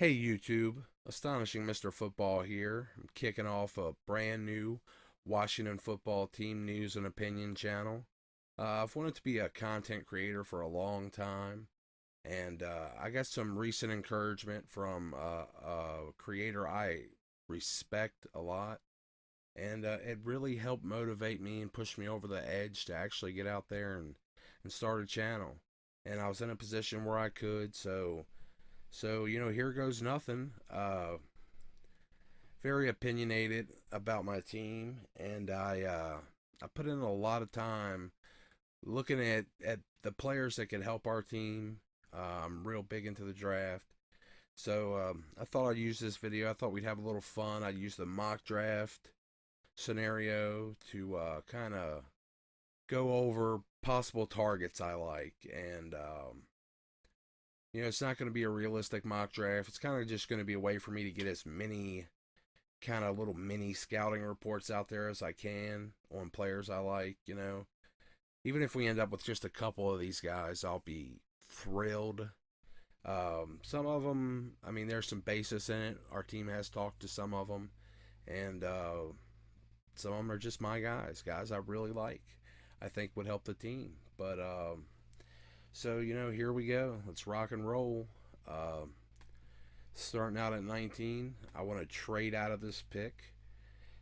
Hey YouTube, Astonishing Mr. Football here. I'm kicking off a brand new Washington football team news and opinion channel. I've wanted to be a content creator for a long time, and I got some recent encouragement from a creator I respect a lot, and it really helped motivate me and push me over the edge to actually get out there and start a channel. And I was in a position where I could, so here goes nothing. Very opinionated about my team, and I put in a lot of time looking at the players that could help our team. I'm real big into the draft, so I thought I'd use this video. I thought we'd have a little fun. I'd use the mock draft scenario to kind of go over possible targets I like, and it's not going to be a realistic mock draft. It's kind of just going to be a way for me to get as many kind of little mini scouting reports out there as I can on players I like. Even if we end up with just a couple of these guys, I'll be thrilled. Some of them, I mean, there's some basis in it. Our team has talked to some of them, and some of them are just my guys I really like. I think would help the team. But here we go. Let's rock and roll. Starting out at 19, I want to trade out of this pick.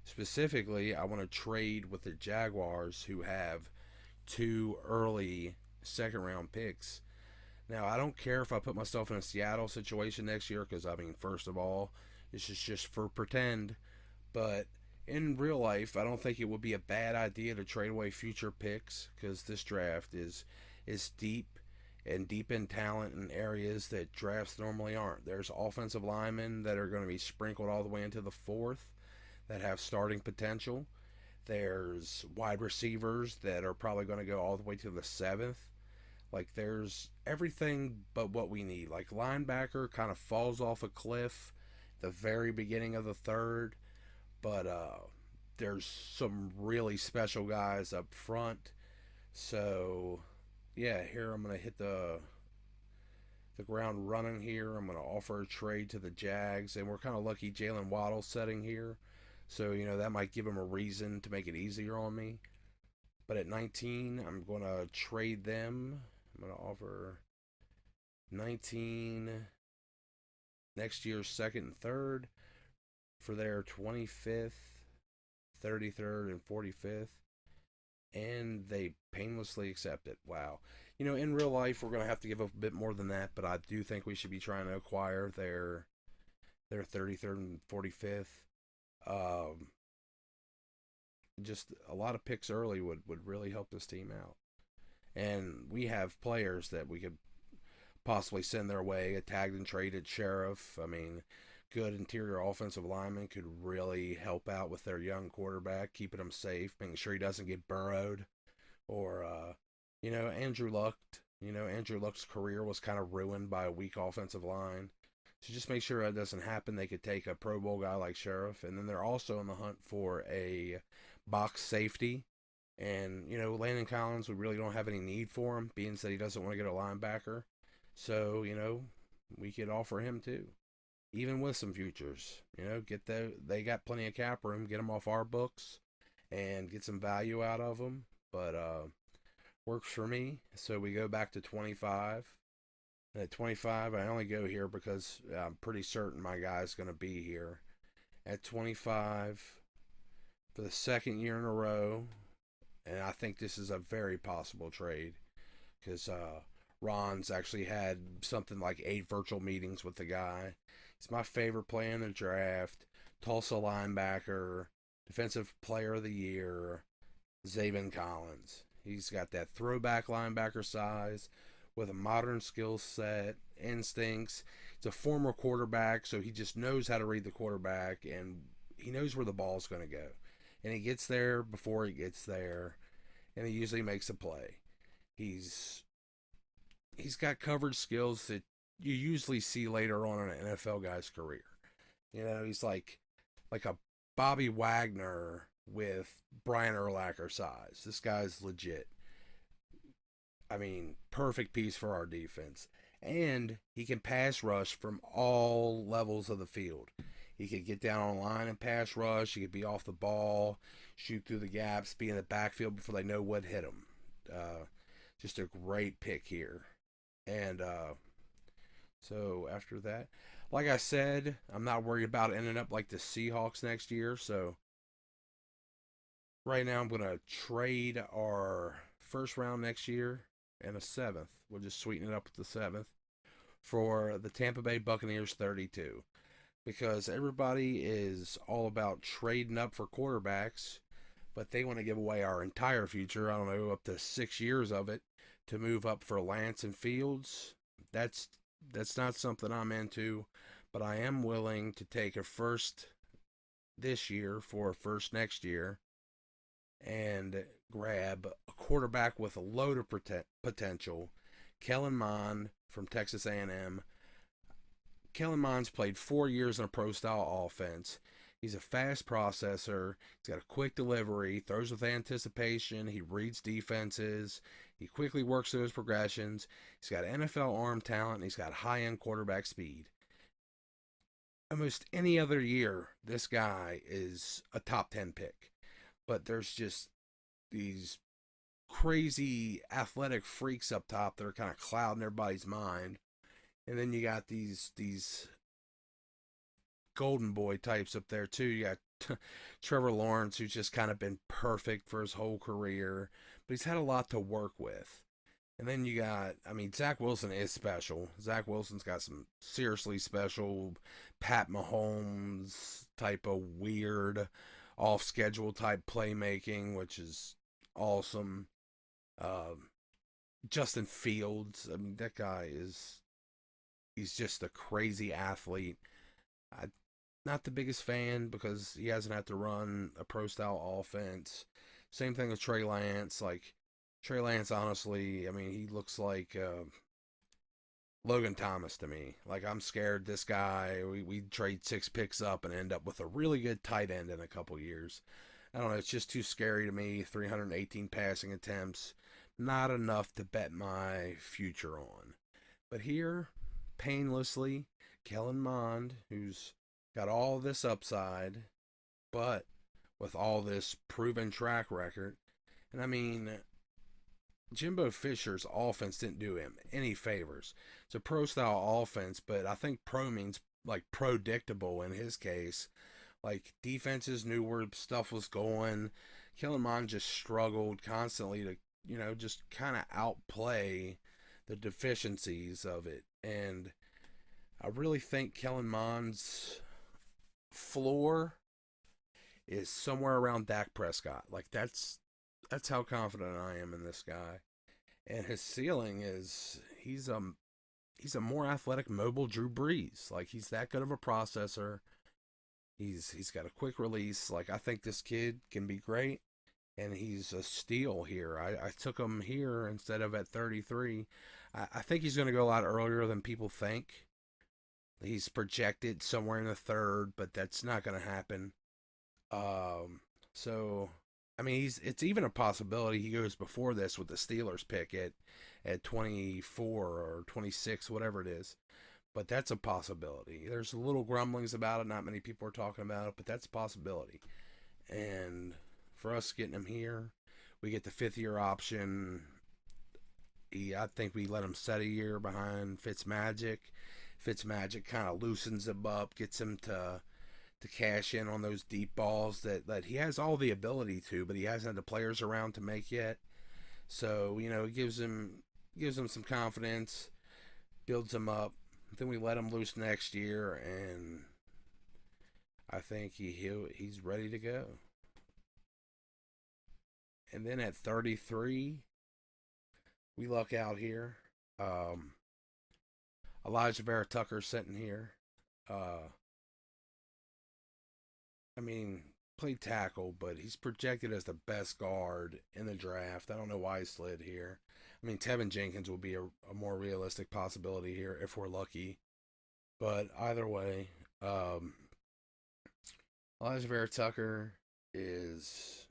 Specifically, I want to trade with the Jaguars, who have two early second round picks. Now, I don't care if I put myself in a Seattle situation next year, because, I mean, first of all, this is just for pretend. But in real life, I don't think it would be a bad idea to trade away future picks, because this draft is deep and deep in talent in areas that drafts normally aren't. There's offensive linemen that are going to be sprinkled all the way into the fourth that have starting potential. There's wide receivers that are probably going to go all the way to the seventh. Like, there's everything but what we need. Like, linebacker kind of falls off a cliff at the very beginning of the third, but there's some really special guys up front. So yeah, here I'm gonna hit the ground running here. I'm gonna offer a trade to the Jags, and we're kind of lucky Jalen Waddle's setting here, so that might give him a reason to make it easier on me. But at 19, I'm gonna trade them. I'm gonna offer 19 next year's second and third for their 25th, 33rd, and 45th. And they painlessly accept it. Wow. In real life, we're going to have to give a bit more than that, but I do think we should be trying to acquire their 33rd and 45th. Just a lot of picks early would really help this team out. And we have players that we could possibly send their way, a tagged and traded sheriff. I mean, good interior offensive lineman could really help out with their young quarterback, keeping him safe, making sure he doesn't get burrowed. Or, Andrew Luck. Andrew Luck's career was kind of ruined by a weak offensive line. So just make sure that doesn't happen. They could take a Pro Bowl guy like Sheriff. And then they're also in the hunt for a box safety. And, Landon Collins, we really don't have any need for him, being that he doesn't want to get a linebacker. So, we could offer him too, even with some futures. They got plenty of cap room. Get them off our books and get some value out of them. But works for me. So we go back to 25. And at 25, I only go here because I'm pretty certain my guy's going to be here. At 25, for the second year in a row, and I think this is a very possible trade, because Ron's actually had something like 8 virtual meetings with the guy. He's my favorite player in the draft. Tulsa linebacker, defensive player of the year, Zaven Collins. He's got that throwback linebacker size with a modern skill set, instincts. He's a former quarterback, so he just knows how to read the quarterback, and he knows where the ball's going to go. And he gets there before he gets there, and he usually makes a play. He's got coverage skills that you usually see later on in an NFL guy's career. He's like a Bobby Wagner with Brian Urlacher size. This guy's legit. I mean, perfect piece for our defense. And he can pass rush from all levels of the field. He could get down on line and pass rush. He could be off the ball, shoot through the gaps, be in the backfield before they know what hit him. Just a great pick here. And so after that, like I said, I'm not worried about ending up like the Seahawks next year. So right now I'm going to trade our first round next year and a seventh. We'll just sweeten it up with the seventh for the Tampa Bay Buccaneers 32. Because everybody is all about trading up for quarterbacks, but they want to give away our entire future, I don't know, up to 6 years of it, to move up for Lance and Fields. That's not something I'm into, but I am willing to take a first this year for a first next year and grab a quarterback with a load of potential, Kellen Mond from Texas A&M. Kellen Mond's played 4 years in a pro-style offense. He's a fast processor. He's got a quick delivery, throws with anticipation. He reads defenses. He quickly works through his progressions. He's got NFL arm talent. And he's got high-end quarterback speed. Almost any other year, this guy is a top 10 pick. But there's just these crazy athletic freaks up top that are kind of clouding everybody's mind. And then you got these golden boy types up there too. You got Trevor Lawrence, who's just kind of been perfect for his whole career, but he's had a lot to work with. And then you got, I mean, Zach Wilson is special. Zach Wilson's got some seriously special Pat Mahomes type of weird off-schedule type playmaking, which is awesome. Justin Fields, I mean, that guy he's just a crazy athlete. I'm not the biggest fan because he hasn't had to run a pro-style offense. Same thing with Trey Lance. Like, Trey Lance, honestly, I mean, he looks like Logan Thomas to me. Like, I'm scared this guy, we trade 6 picks up and end up with a really good tight end in a couple years. I don't know, it's just too scary to me. 318 passing attempts. Not enough to bet my future on. But here, painlessly, Kellen Mond, who's got all this upside, but with all this proven track record. And I mean, Jimbo Fisher's offense didn't do him any favors. It's a pro-style offense, but I think pro means like predictable in his case. Like, defenses knew where stuff was going. Kellen Mond just struggled constantly to, just kind of outplay the deficiencies of it. And I really think Kellen Mond's floor is somewhere around Dak Prescott. Like, that's how confident I am in this guy. And his ceiling is he's a more athletic, mobile Drew Brees. Like, he's that good of a processor. He's got a quick release. Like, I think this kid can be great, and he's a steal here. I took him here instead of at 33. I think he's going to go a lot earlier than people think. He's projected somewhere in the third, but that's not going to happen. So, I mean, it's even a possibility he goes before this with the Steelers pick at 24 or 26, whatever it is. But that's a possibility. There's little grumblings about it. Not many people are talking about it, but that's a possibility. And for us getting him here, we get the 5th-year option. I think we let him set a year behind Fitzmagic. Fitzmagic kind of loosens him up, gets him to cash in on those deep balls that he has all the ability to, but he hasn't had the players around to make yet. So, it gives him some confidence, builds him up. Then we let him loose next year, and I think he's ready to go. And then at 33, we luck out here. Alijah Vera-Tucker sitting here. I mean, played tackle, but he's projected as the best guard in the draft. I don't know why he slid here. I mean, Tevin Jenkins will be a more realistic possibility here if we're lucky. But either way, Alijah Vera-Tucker is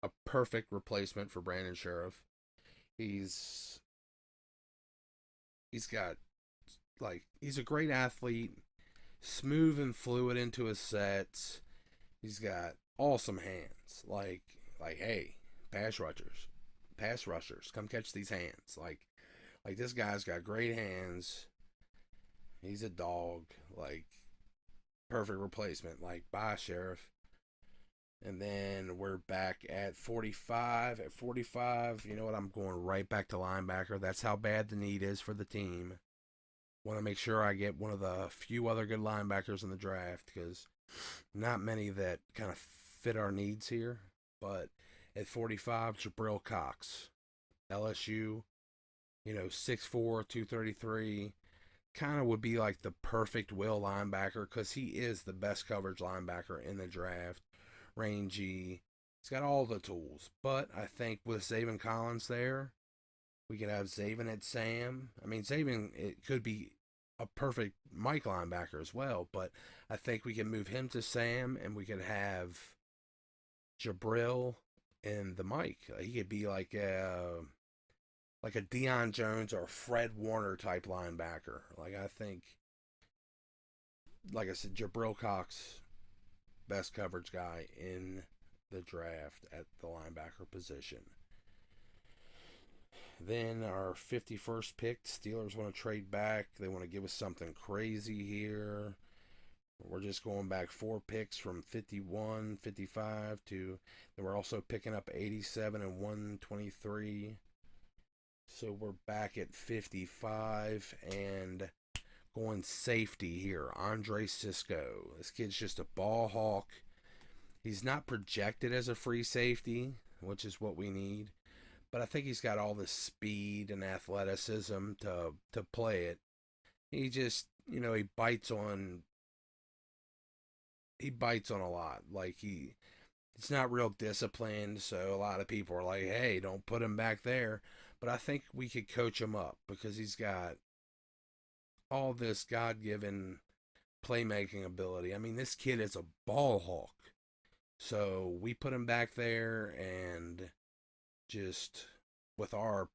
a perfect replacement for Brandon Sheriff. He's he's got he's a great athlete, smooth and fluid into his sets. He's got awesome hands. Hey, pass rushers, come catch these hands. Like this guy's got great hands. He's a dog. Like perfect replacement. Like bye, Sheriff. And then we're back at 45. At 45, you know what? I'm going right back to linebacker. That's how bad the need is for the team. Want to make sure I get one of the few other good linebackers in the draft because not many that kind of fit our needs here. But at 45, Jabril Cox, LSU, 6'4", 233, kind of would be like the perfect will linebacker because he is the best coverage linebacker in the draft. Rangy, he's got all the tools. But I think with Zaven Collins there, we could have Zaven at Sam. I mean, Zaven, it could be a perfect Mike linebacker as well, but I think we can move him to Sam, and we could have Jabril and the Mike. He could be like a Deion Jones or Fred Warner type linebacker. I think, like I said, Jabril Cox, best coverage guy in the draft at the linebacker position. Then our 51st pick, Steelers want to trade back. They want to give us something crazy here. We're just going back 4 picks from 51, 55 to, then we're also picking up 87 and 123. So we're back at 55 and going safety here. Andre Cisco. This kid's just a ball hawk. He's not projected as a free safety, which is what we need. But I think he's got all the speed and athleticism to play it. He just, he bites on a lot. It's not real disciplined, so a lot of people are like, hey, don't put him back there. But I think we could coach him up because he's got all this God-given playmaking ability. I mean, this kid is a ball hawk. So we put him back there, and just with our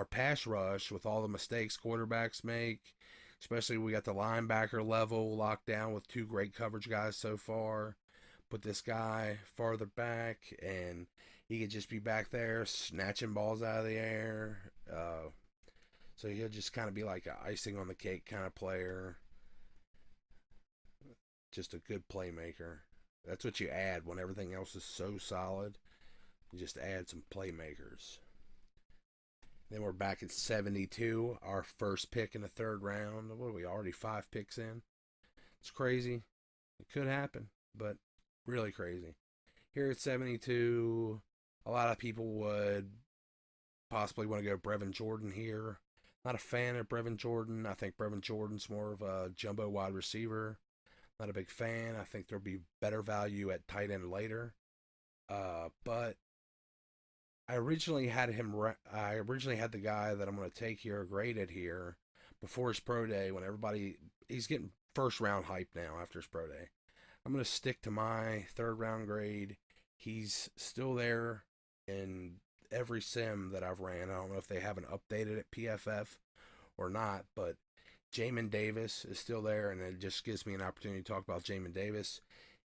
pass rush, with all the mistakes quarterbacks make, especially we got the linebacker level locked down with 2 great coverage guys so far. Put this guy farther back, and he could just be back there snatching balls out of the air. So he'll just kind of be like an icing on the cake kind of player. Just a good playmaker. That's what you add when everything else is so solid. You just add some playmakers. Then we're back at 72, our first pick in the 3rd round. What are we, already 5 picks in? It's crazy. It could happen, but really crazy. Here at 72, a lot of people would possibly want to go Brevin Jordan here. Not a fan of Brevin Jordan. I think Brevin Jordan's more of a jumbo wide receiver. Not a big fan. I think there'll be better value at tight end later. But I originally had the guy that I'm going to take here graded here before his pro day when he's getting 1st round hype now after his pro day. I'm going to stick to my 3rd round grade. He's still there in every sim that I've ran. I don't know if they haven't updated it PFF or not, but Jamin Davis is still there, and it just gives me an opportunity to talk about Jamin Davis.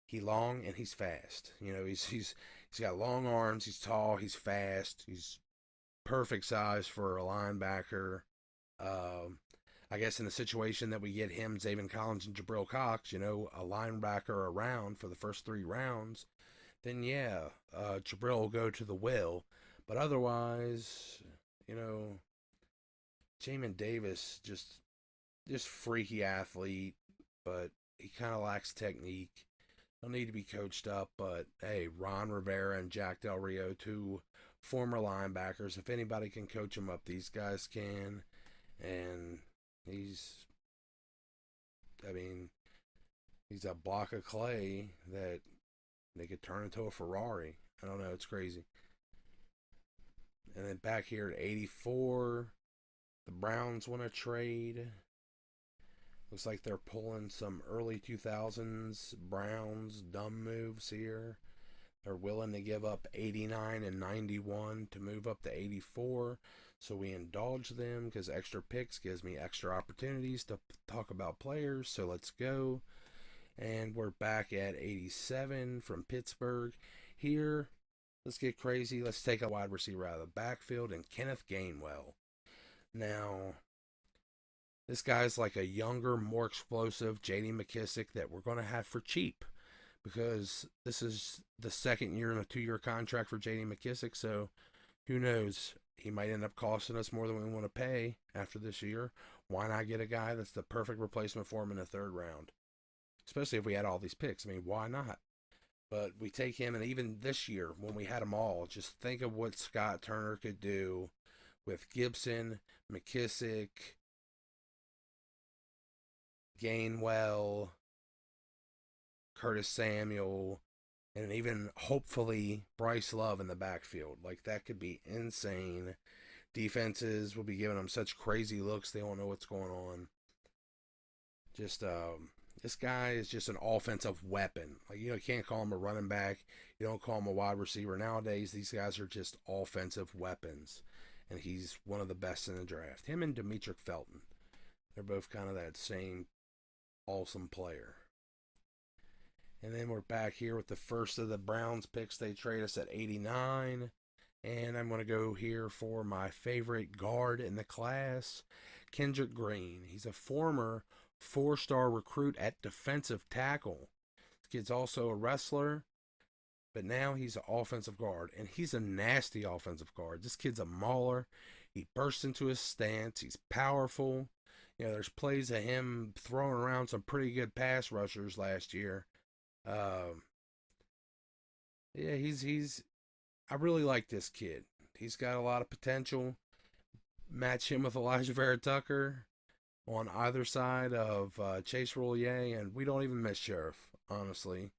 He's long and he's fast. He's got long arms, he's tall, he's fast, he's perfect size for a linebacker. I guess in the situation that we get him, Zaven Collins, and Jabril Cox, a linebacker around for the first 3 rounds, then yeah, Jabril will go to the will. But otherwise, Jamin Davis, just freaky athlete, but he kind of lacks technique. He'll need to be coached up, but hey, Ron Rivera and Jack Del Rio, 2 former linebackers. If anybody can coach him up, these guys can. And he's a block of clay that they could turn into a Ferrari. I don't know, it's crazy. And then back here at 84, the Browns want to trade. Looks like they're pulling some early 2000s Browns dumb moves here. They're willing to give up 89 and 91 to move up to 84. So we indulge them because extra picks gives me extra opportunities to talk about players. So let's go. And we're back at 87 from Pittsburgh. Here, let's get crazy. Let's take a wide receiver out of the backfield and Kenneth Gainwell. Now, this guy's like a younger, more explosive J.D. McKissic that we're going to have for cheap because this is the second year in a 2-year contract for J.D. McKissic. So who knows? He might end up costing us more than we want to pay after this year. Why not get a guy that's the perfect replacement for him in the 3rd round? Especially if we had all these picks. I mean, why not? But we take him, and even this year, when we had them all, just think of what Scott Turner could do with Gibson, McKissic, Gainwell, Curtis Samuel, and even, hopefully, Bryce Love in the backfield. Like, that could be insane. Defenses will be giving them such crazy looks, they don't know what's going on. Just, this guy is just an offensive weapon. Like, you can't call him a running back. You don't call him a wide receiver. Nowadays, these guys are just offensive weapons. And he's one of the best in the draft. Him and Demetric Felton. They're both kind of that same awesome player. And then we're back here with the first of the Browns picks. They trade us at 89. And I'm going to go here for my favorite guard in the class, Kendrick Green. He's a former 4-star recruit at defensive tackle. This kid's also a wrestler, but now he's an offensive guard, and he's a nasty offensive guard. This kid's a mauler. He bursts into his stance. He's powerful. There's plays of him throwing around some pretty good pass rushers last year. He's. I really like this kid. He's got a lot of potential. Match him with Alijah Vera-Tucker on either side of Chase Roullier, and we don't even miss Sheriff, honestly.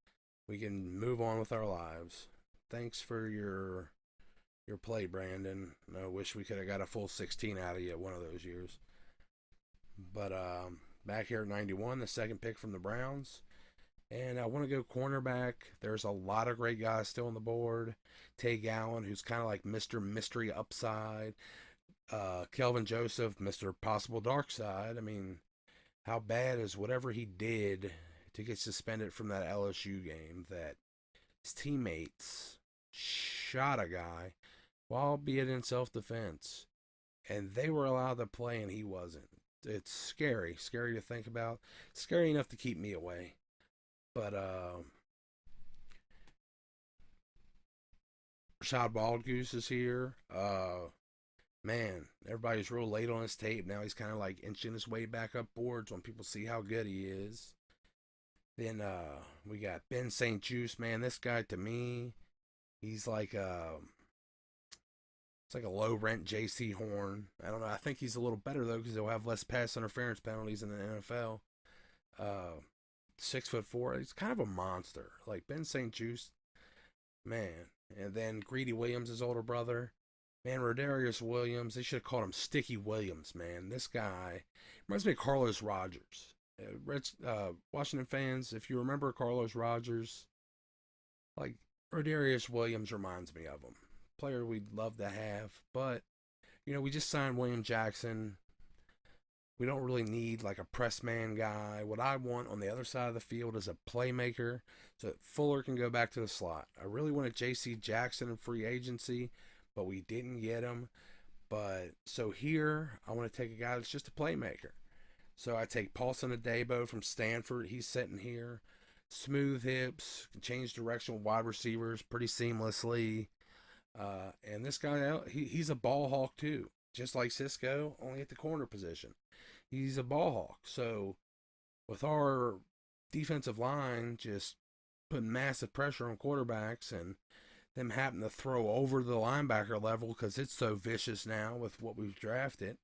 We can move on with our lives. Thanks for your play, Brandon. I wish we could have got a full 16 out of you one of those years. But back here at 91, the second pick from the Browns. And I want to go cornerback. There's a lot of great guys still on the board. Tay Gowan, who's kind of like Mr. Mystery upside. Kelvin Joseph, Mr. Possible Dark Side. I mean, how bad is whatever he did to get suspended from that LSU game that his teammates shot a guy, albeit in self-defense, and they were allowed to play and he wasn't. It's scary to think about. Scary enough to keep me away. But Rashad Baldgoose is here. Man, everybody's real late on his tape. Now he's kind of like inching his way back up boards when people see how good he is. Then we got Ben St. Juste. Man, this guy, to me, he's like it's like a low rent JC Horn. I don't know. I think he's a little better though because he'll have less pass interference penalties in the NFL. 6'4". He's kind of a monster. Like Ben St. Juste, man. And then Greedy Williams, his older brother. Man, Rodarius Williams, they should have called him Sticky Williams, man. This guy reminds me of Carlos Rogers. Washington fans, if you remember Carlos Rogers, like Rodarius Williams reminds me of him. Player we'd love to have, but, we just signed William Jackson. We don't really need like a press man guy. What I want on the other side of the field is a playmaker so that Fuller can go back to the slot. I really wanted J.C. Jackson in free agency, but we didn't get him. But so here, I want to take a guy that's just a playmaker. So I take Paulson Adebo from Stanford. He's sitting here. Smooth hips, can change direction with wide receivers pretty seamlessly. And this guy, he's a ball hawk too. Just like Cisco, only at the corner position. He's a ball hawk. So with our defensive line just putting massive pressure on quarterbacks and them having to throw over the linebacker level because it's so vicious now with what we've drafted,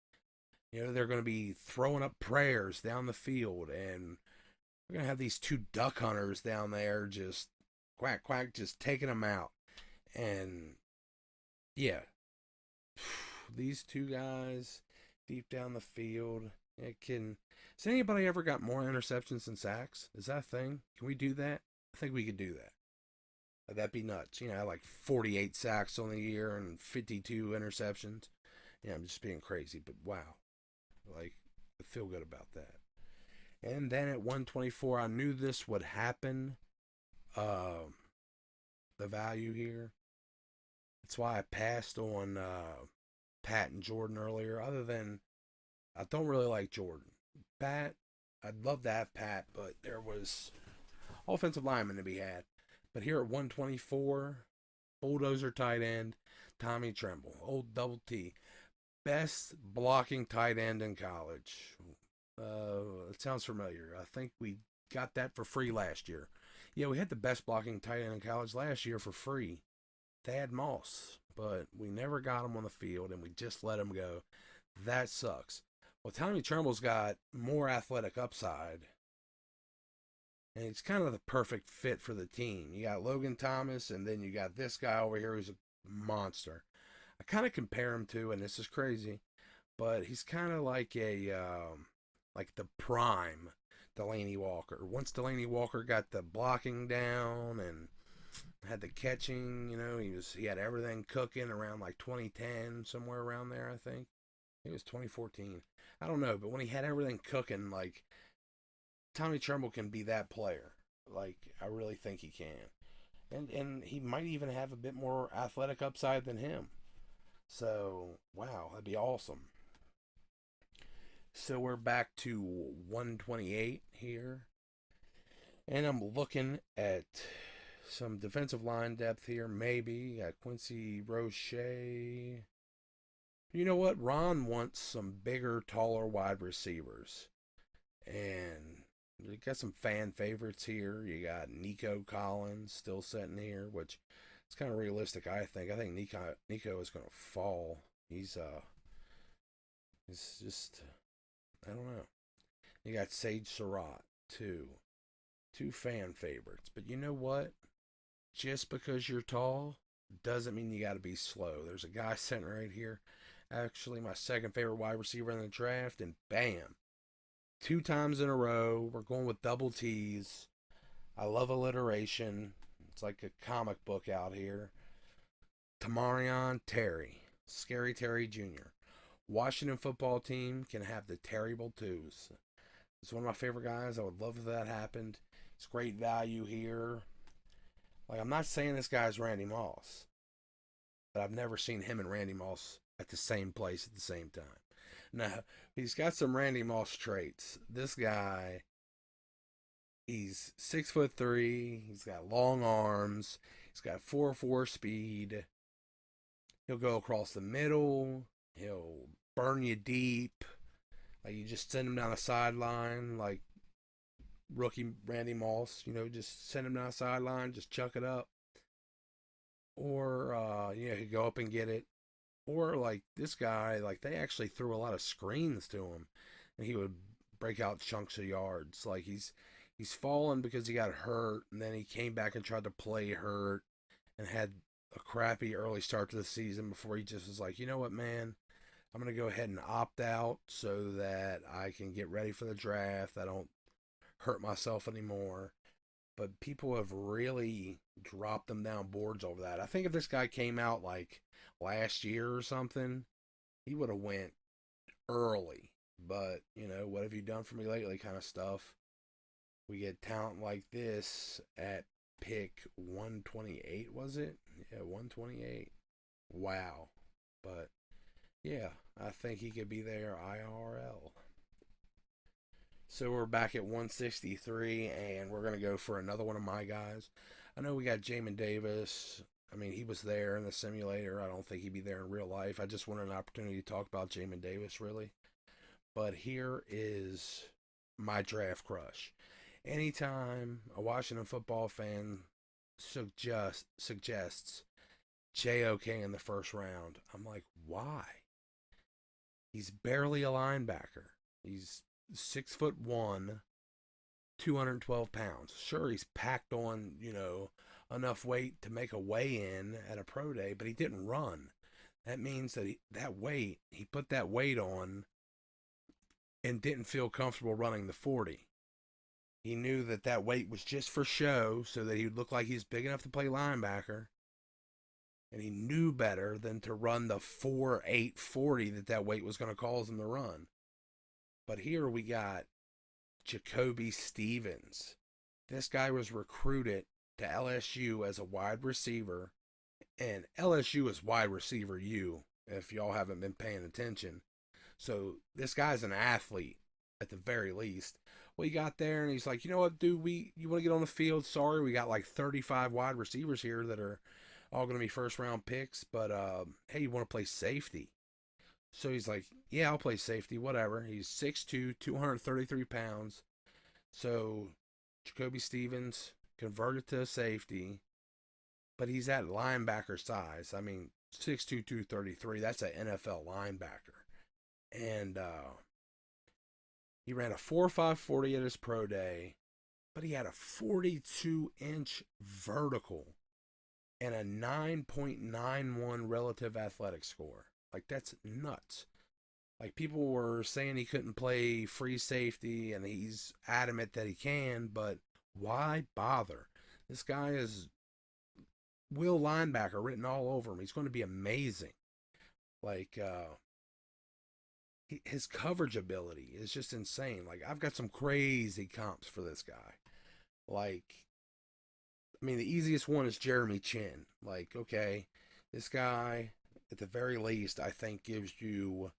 they're going to be throwing up prayers down the field, and we're going to have these two duck hunters down there just quack, quack, just taking them out. And yeah, these two guys deep down the field. Has anybody ever got more interceptions than sacks? Is that a thing? Can we do that? I think we could do that. That'd be nuts. Like 48 sacks on the year and 52 interceptions. Yeah, I'm just being crazy, but wow. Like, I feel good about that. And then at 124, I knew this would happen. The value here. That's why I passed on Pat and Jordan earlier. Other than, I don't really like Jordan. Pat, I'd love to have Pat, but there was offensive lineman to be had. But here at 124, bulldozer tight end, Tommy Tremble, old double T. Best blocking tight end in college. It sounds familiar. I think we got that for free last year. Yeah, we had the best blocking tight end in college last year for free. Thad Moss. But we never got him on the field, and we just let him go. That sucks. Well, Tommy Tremble's got more athletic upside. And it's kind of the perfect fit for the team. You got Logan Thomas, and then you got this guy over here who's a monster. I kind of compare him to, and this is crazy, but he's kind of like like the prime Delanie Walker. Once Delanie Walker got the blocking down and had the catching, he had everything cooking around like 2010, somewhere around there, I think. It was 2014. I don't know, but when he had everything cooking, like, Tommy Tremble can be that player. Like, I really think he can. And he might even have a bit more athletic upside than him. So, wow, that'd be awesome. So we're back to 128 here. And I'm looking at some defensive line depth here. Maybe Quincy Roche. You know what? Ron wants some bigger, taller wide receivers. And you got some fan favorites here. You got Nico Collins still sitting here, which it's kind of realistic, I think. I think Nico is going to fall. He's just, I don't know. You got Sage Surratt, too. Two fan favorites. But you know what? Just because you're tall doesn't mean you got to be slow. There's a guy sitting right here. Actually, my second favorite wide receiver in the draft, and bam. 2 times in a row. We're going with double T's. I love alliteration. It's like a comic book out here. Tamorrion Terry. Scary Terry Jr. Washington football team can have the terrible twos. It's one of my favorite guys. I would love if that happened. It's great value here. Like, I'm not saying this guy's Randy Moss, but I've never seen him and Randy Moss at the same place at the same time. Now, he's got some Randy Moss traits. This guy, he's 6'3". He's got long arms. He's got 4.4 speed. He'll go across the middle. He'll burn you deep. Like, you just send him down a sideline, like rookie Randy Moss. Just send him down a sideline. Just chuck it up. Or, he'd go up and get it. Or, like, this guy, like, they actually threw a lot of screens to him. And he would break out chunks of yards. Like, he's fallen because he got hurt. And then he came back and tried to play hurt. And had a crappy early start to the season before he just was like, you know what, man? I'm going to go ahead and opt out so that I can get ready for the draft. I don't hurt myself anymore. But people have really dropped them down boards over that. I think if this guy came out like last year or something, he would have went early. But, what have you done for me lately kind of stuff. We get talent like this at pick 128, was it? Yeah, 128. Wow. But, yeah, I think he could be there IRL. So we're back at 163, and we're going to go for another one of my guys. I know we got Jamin Davis. I mean, he was there in the simulator. I don't think he'd be there in real life. I just wanted an opportunity to talk about Jamin Davis, really. But here is my draft crush. Anytime a Washington football fan suggests JOK in the first round, I'm like, why? He's barely a linebacker. He's 6'1", 212 pounds. Sure, he's packed on, enough weight to make a weigh-in at a pro day, but he didn't run. That means that he put that weight on and didn't feel comfortable running the 40. He knew that that weight was just for show so that he would look like he's big enough to play linebacker. And he knew better than to run the 4.840 that weight was going to cause him to run. But here we got Jacoby Stevens. This guy was recruited to LSU as a wide receiver. And LSU is wide receiver U, if y'all haven't been paying attention. So this guy's an athlete at the very least. Well, he got there and he's like, you know what, dude, you want to get on the field? Sorry, we got like 35 wide receivers here that are all going to be first round picks, but hey, you want to play safety? So he's like, yeah, I'll play safety, whatever. He's 6'2", 233 pounds. So Jacoby Stevens converted to a safety, but he's at linebacker size. I mean, 6'2", 233, that's an NFL linebacker. And he ran a 4.540 at his pro day, but he had a 42-inch vertical and a 9.91 relative athletic score. Like, that's nuts. Like, people were saying he couldn't play free safety, and he's adamant that he can, but why bother? This guy is will linebacker written all over him. He's going to be amazing. Like, his coverage ability is just insane. Like, I've got some crazy comps for this guy. Like, I mean, the easiest one is JeremyChinn. Like, okay, this guy, at the very least, I think gives you,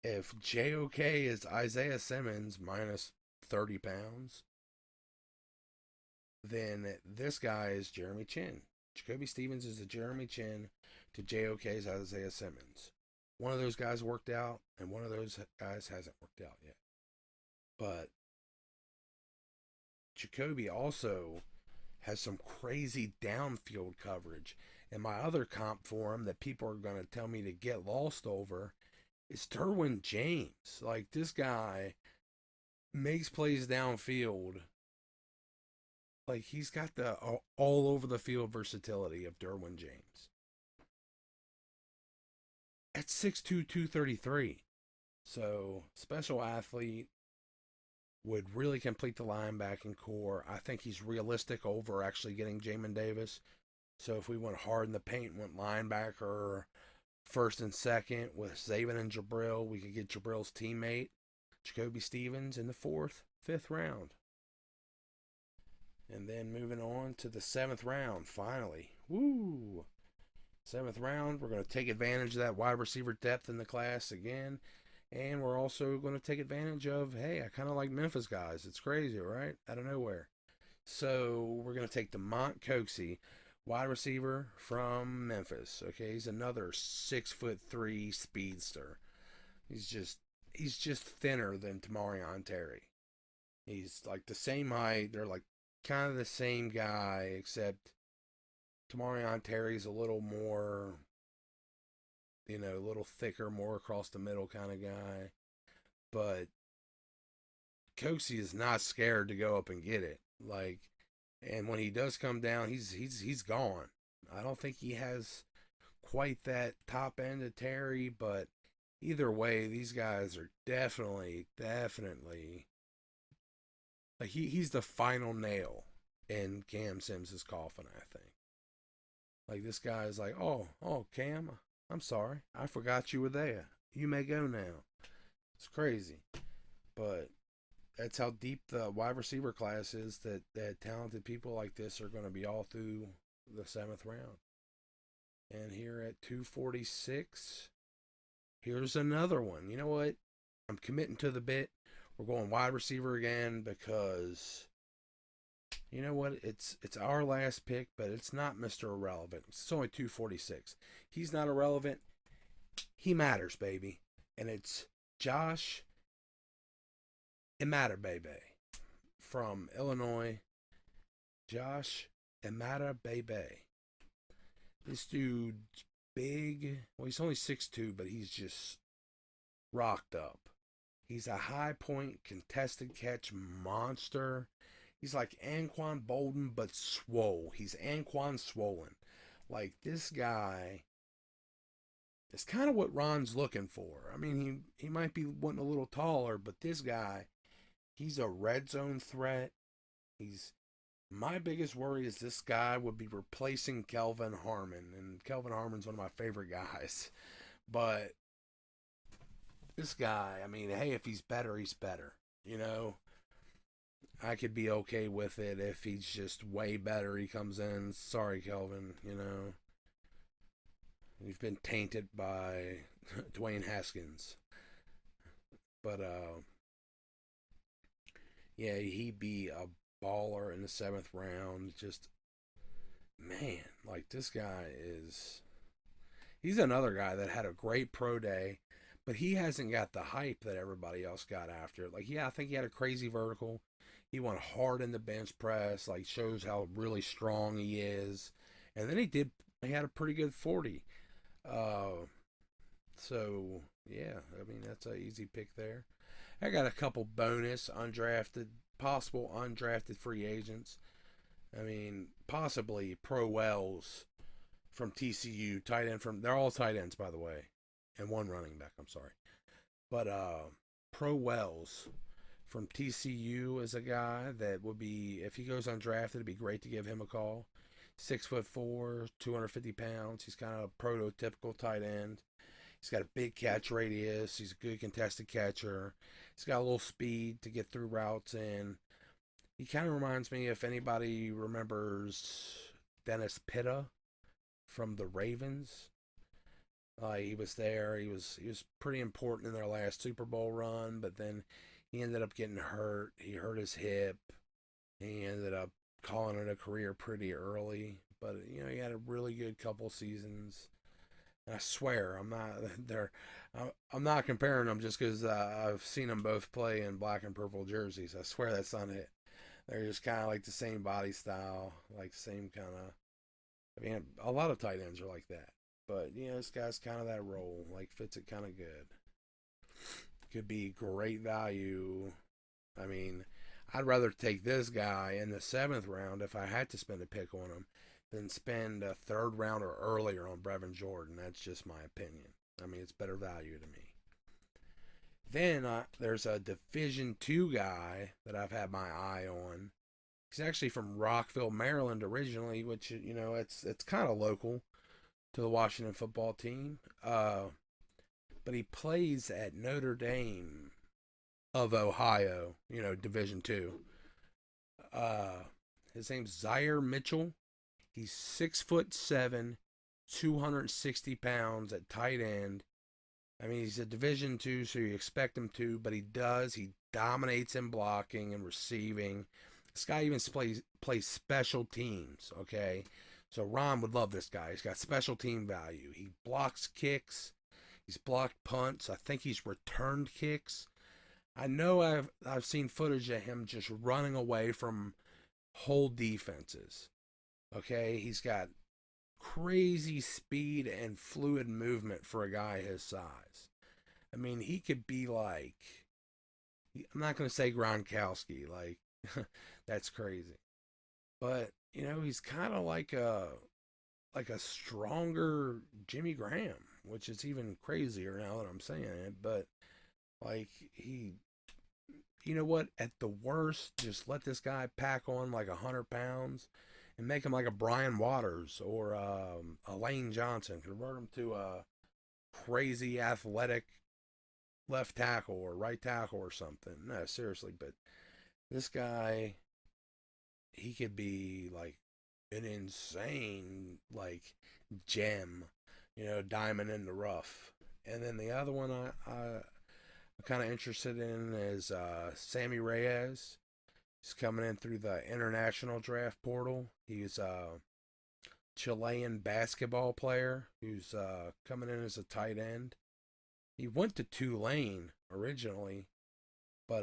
if JOK is Isaiah Simmons minus 30 pounds, then this guy is JeremyChinn. Jacoby Stevens is a JeremyChinn to JOK's Isaiah Simmons. One of those guys worked out, and one of those guys hasn't worked out yet. But Jacoby also has some crazy downfield coverage. And my other comp for him that people are going to tell me to get lost over is Derwin James. Like, this guy makes plays downfield. Like, he's got the all over the field versatility of Derwin James. At 6'2", 233. So, special athlete, would really complete the linebacking core. I think he's realistic over actually getting Jamin Davis. So if we went hard in the paint, went linebacker first and second with Zaven and Jabril, we could get Jabril's teammate, Jacoby Stevens, in the 4th, 5th round. And then moving on to the 7th round, finally. Woo! 7th round, we're going to take advantage of that wide receiver depth in the class again. And we're also going to take advantage of, hey, I kind of like Memphis guys. It's crazy, right? Out of nowhere. So we're going to take Damonte Coxie, wide receiver from Memphis. Okay, he's another 6'3" speedster. He's just thinner than Tamorrion Terry. He's like the same height. They're like kind of the same guy, except Tamorrion Terry's a little more, you know, a little thicker, more across the middle kind of guy. But Coxie is not scared to go up and get it. Like, and when he does come down, he's gone. I don't think he has quite that top end of Terry, but either way, these guys are definitely like he's the final nail in Cam Sims' coffin, I think. Like, this guy is like, oh Cam, I'm sorry, I forgot you were there. You may go now. It's crazy. But that's how deep the wide receiver class is, that talented people like this are going to be all through the 7th round. And here at 246, here's another one. You know what? I'm committing to the bit. We're going wide receiver again because, you know what? It's our last pick, but it's not Mr. Irrelevant. It's only 246. He's not irrelevant. He matters, baby. And it's Josh Imatorbhebhe from Illinois. Josh Imatorbhebhe. This dude's big. Well, he's only 6'2", but he's just rocked up. He's a high point contested catch monster. He's like Anquan Bolden, but swole. He's Anquan swollen. Like, this guy is kind of what Ron's looking for. I mean, he might be wanting a little taller, but this guy He's a red zone threat. He's My biggest worry is this guy would be replacing Kelvin Harmon, and Kelvin Harmon's one of my favorite guys. But this guy, I mean, hey, if he's better, he's better. You know, I could be okay with it if he's just way better. He comes in, sorry, Kelvin. He's been tainted by Dwayne Haskins. But yeah, he'd be a baller in the 7th round. Just man, like this guy is. He's another guy that had a great pro day, but he hasn't got the hype that everybody else got after. Like, yeah, I think he had a crazy vertical. He went hard in the bench press, like shows how really strong he is. And then he had a pretty good 40. So yeah, I mean that's an easy pick there. I got a couple bonus possible undrafted free agents. I mean, possibly Pro Wells from TCU, tight end they're all tight ends, by the way, and one running back, I'm sorry. But Pro Wells from TCU is a guy that would be, if he goes undrafted, it'd be great to give him a call. 6'4", 250 pounds. He's kind of a prototypical tight end. He's got a big catch radius. He's a good contested catcher. He's got a little speed to get through routes, and he kind of reminds me, if anybody remembers Dennis Pitta from the Ravens. He was there. He was pretty important in their last Super Bowl run, but then he ended up getting hurt. He hurt his hip. He ended up calling it a career pretty early, but he had a really good couple seasons. And I swear I'm not there. I'm not comparing them just because I've seen them both play in black and purple jerseys. I swear that's not it. They're just kind of like the same body style, like same kind of. I mean, a lot of tight ends are like that, but this guy's kind of that role. Like fits it kind of good. Could be great value. I mean, I'd rather take this guy in the 7th round if I had to spend a pick on him than spend a 3rd round or earlier on Brevin Jordan. That's just my opinion. I mean, it's better value to me. Then there's a Division II guy that I've had my eye on. He's actually from Rockville, Maryland originally, which, it's kind of local to the Washington football team. But he plays at Notre Dame of Ohio, Division II. His name's Zaire Mitchell. He's 6'7", 260 pounds at tight end. I mean, he's a Division II, so you expect him to, but he dominates in blocking and receiving. This guy even plays special teams, okay? So Ron would love this guy. He's got special team value. He blocks kicks. He's blocked punts. I think he's returned kicks. I know I've seen footage of him just running away from whole defenses. Okay, he's got crazy speed and fluid movement for a guy his size. I mean, he could be like, I'm not going to say Gronkowski, like, that's crazy. But, he's kind of like a stronger Jimmy Graham, which is even crazier now that I'm saying it. But, like, you know what? At the worst, just let this guy pack on like 100 pounds and make him like a Brian Waters or a Lane Johnson. Convert him to a crazy athletic left tackle or right tackle or something. No, seriously, but this guy, he could be like an insane like gem, diamond in the rough. And then the other one I'm kind of interested in is Sammis Reyes. He's coming in through the international draft portal. He's a Chilean basketball player who's coming in as a tight end. He went to Tulane originally, but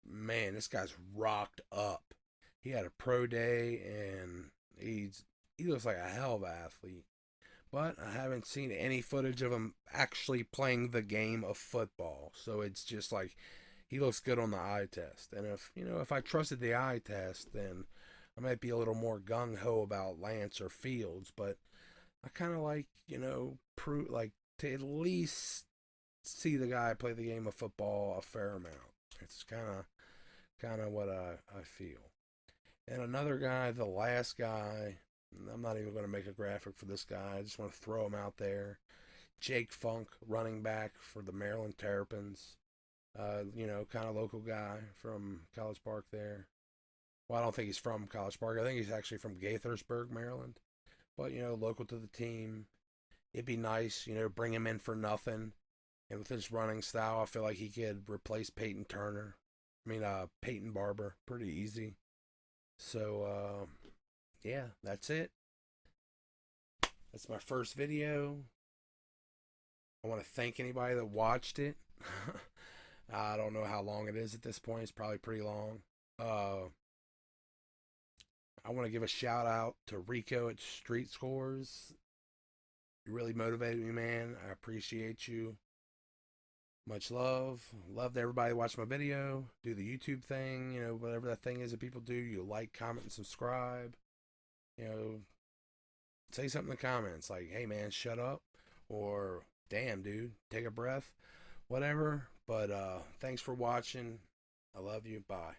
man, this guy's rocked up. He had a pro day, and he looks like a hell of an athlete. But I haven't seen any footage of him actually playing the game of football. So it's just like he looks good on the eye test. And if I trusted the eye test, then I might be a little more gung ho about Lance or Fields. But I kind of like, to at least see the guy play the game of football a fair amount. It's kind of what I feel. And another guy, the last guy, I'm not even going to make a graphic for this guy. I just want to throw him out there. Jake Funk, running back for the Maryland Terrapins. Kind of local guy from College Park there. Well, I don't think he's from College Park. I think he's actually from Gaithersburg, Maryland. But, local to the team. It'd be nice, bring him in for nothing. And with his running style, I feel like he could replace Peyton Barber pretty easy. So, yeah, that's it. That's my first video. I want to thank anybody that watched it. I don't know how long it is at this point. It's probably pretty long. I want to give a shout out to Rico at Street Scores. You really motivated me, man. I appreciate you. Much love. Love to everybody watch my video. Do the YouTube thing, whatever that thing is that people do. You like, comment, and subscribe. Say something in the comments like, hey man, shut up. Or, damn dude, take a breath. Whatever. But thanks for watching. I love you. Bye.